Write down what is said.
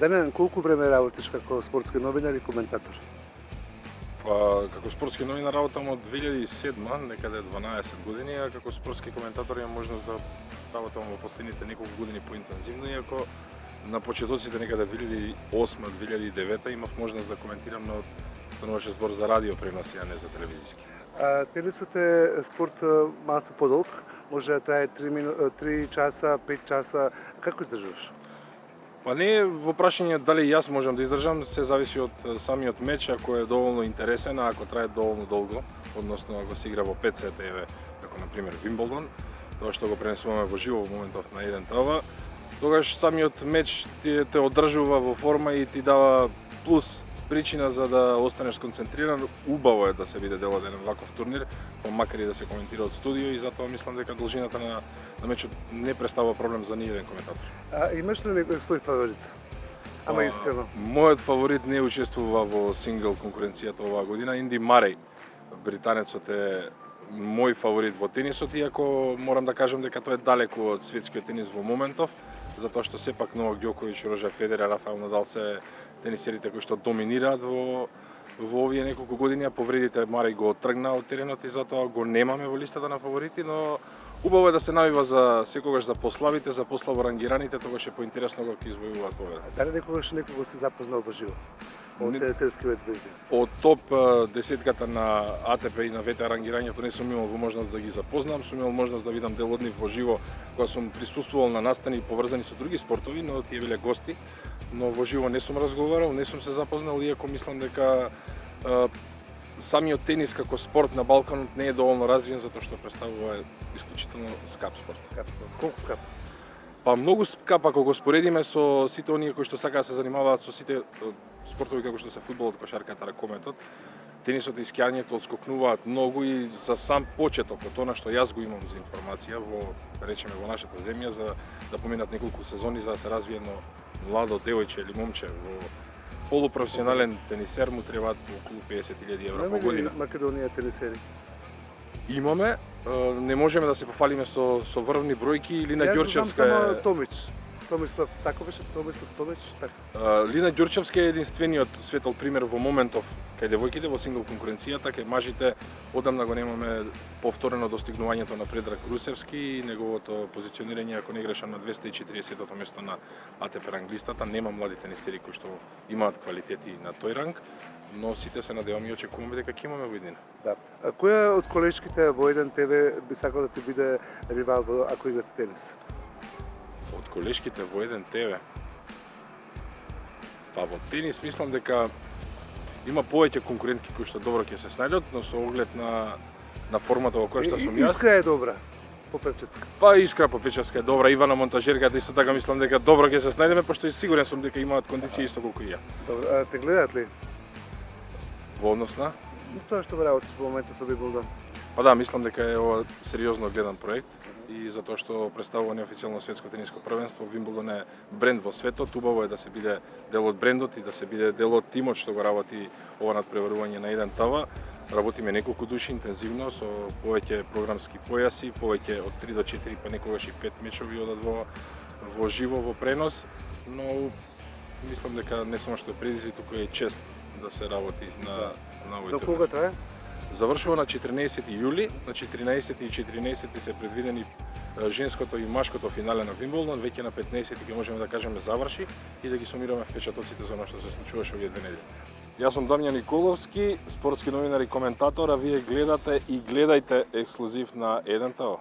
Дамјан, колку време работиш како спортски новинар и коментатор? Па, како спортски новинар работам од 2007, некаде 12 години, а како спортски коментатор имам можност да работам во последните неколку години поинтензивно, иако на почетоците некаде 2008-2009 имав можност да коментирам, но стануваше збор за радио преноси, а не за телевизиски. Тенисот е спорт малку подолг, може да трае 3 часа, 5 часа. Како издржуваш? Па не во прашање дали јас можам да издржам, се зависи од самиот меч, ако е доволно интересен, а ако трае доволно долго, односно ако се игра во 5 сета, еве, како на пример Вимблдон, тоа што го пренесуваме во живо во моментов на 1 ТВ, тогаш самиот меч те одржува во форма и ти дава плюс причина за да останеш сконцентриран. Убаво е да се биде дел од еден ваков турнир, па макар и да се коментира од студио, и затоа мислам дека должината на мечот не представува проблем за ниеден коментатор. Имаш ли некој свој фаворит? Ама искрено. Мојот фаворит не учествува во сингл конкуренцијата оваа година. Инди Марей, британецот, е мој фаворит во тенисот, иако морам да кажам дека тој е далеку од светскиот тенис во моментов, затоа што сепак Новак Ѓоковиќ, Роџер Федерер, Рафаел Надал се тенисерите кои што доминираат во овие неколку години, а повредите Марей го оттргна од теренот и затоа го немаме во листата на фаворити, но убаво е да се навива за секогаш за пославите, за пославо рангираните, тогаш е поинтересно кога ќе извојуваат победа. Дали некогаш некого се запознал во живо? Од тенисерскиот звезди? Од топ десетката на АТП и на ВТ рангирањето не сум имал можност да ги запознам, сум имал можност да видам дел од нив во живо кога сум присуствувал на настани поврзани со други спортови, но тие биле гости, но во живо не сум разговарал, не сум се запознал, иако мислам дека самиот тенис како спорт на Балканот не е доволно развиен, затоа што представува исклучително скап спорт. Колку скап? Па многу скап ако го споредиме со сите оние кои што сакаат да се занимаваат со сите спортови како што се фудбалот, кошарката, ракометот. Тенисот и скијањето отскокнуваат многу и за сам почеток од она што јас го имам за информација во, речеме, во нашата земја, за да поминат неколку сезони за да се развие едно младо девојче или момче во полупрофесионален тенисер, му требаат околу 50.000 евра по година. Македонија тенисери? Имаме, не можеме да се пофалиме со врвни бројки. Лина Ѓорчевска е... Томич. Томислав, тако беше Томислав Томич, така. Лина Ѓорчевска е единствениот светол пример во моментов кај девојките во сингл конкуренцијата, кај мажите одамна го немаме повторено достигнувањето на Предраг Русевски и неговото позиционирање, ако не грешам, на 240-тото место на АТП ранглистата. Нема млади тенисери кои што имаат квалитети на тој ранг, но сите се надеваме и очекуваме дека ќе имаме во иднина. Да. А која од колешките во 1 ТВ би сакал да ти биде ривал ако играте тенис? Од колешките во 1 ТВ? Па во тенис мислам дека има повеќе конкурентки кои што добро ќе се снајдат, но со оглед на формата во која што сум јас. Искра е добра. Попечевска. Па Искра Попечевска е добра, Ивана Монтажерката исто така мислам дека добро ќе се снајдеме, пошто и сигурен сум дека имаат кондиции исто колку и ја. Добро, те гледаат ли? Во однос на? Тоа што го работиш во моментот со Вимблдон. Па да, мислам дека е ова сериозно гледан проект и затоа што представува неофицијално светско тениско првенство. Вимблдон е бренд во светот, убаво е да се биде дел од брендот и да се биде дел од тимот што го работи ова надпреварување на 1 ТВ. Работиме неколку души интензивно со повеќе програмски појаси, повеќе од 3 до 4, па некогаш и 5 мечови одат во живо во пренос, но мислам дека не само што е предизвик, туку е чест да се работи на овој. До кога трае? Завршува на 14 јули, на 14 и 14 се предвидени женското и машкото финале на Вимблдон, веќе на 15 ќе можеме да кажеме заврши и да ги сумираме впечатоците за она што се случуваше овие 2 недели. Јас сум Дамјан Николовски, спортски новинар и коментатор, а вие гледате и гледајте ексклузив на 1 ТВ.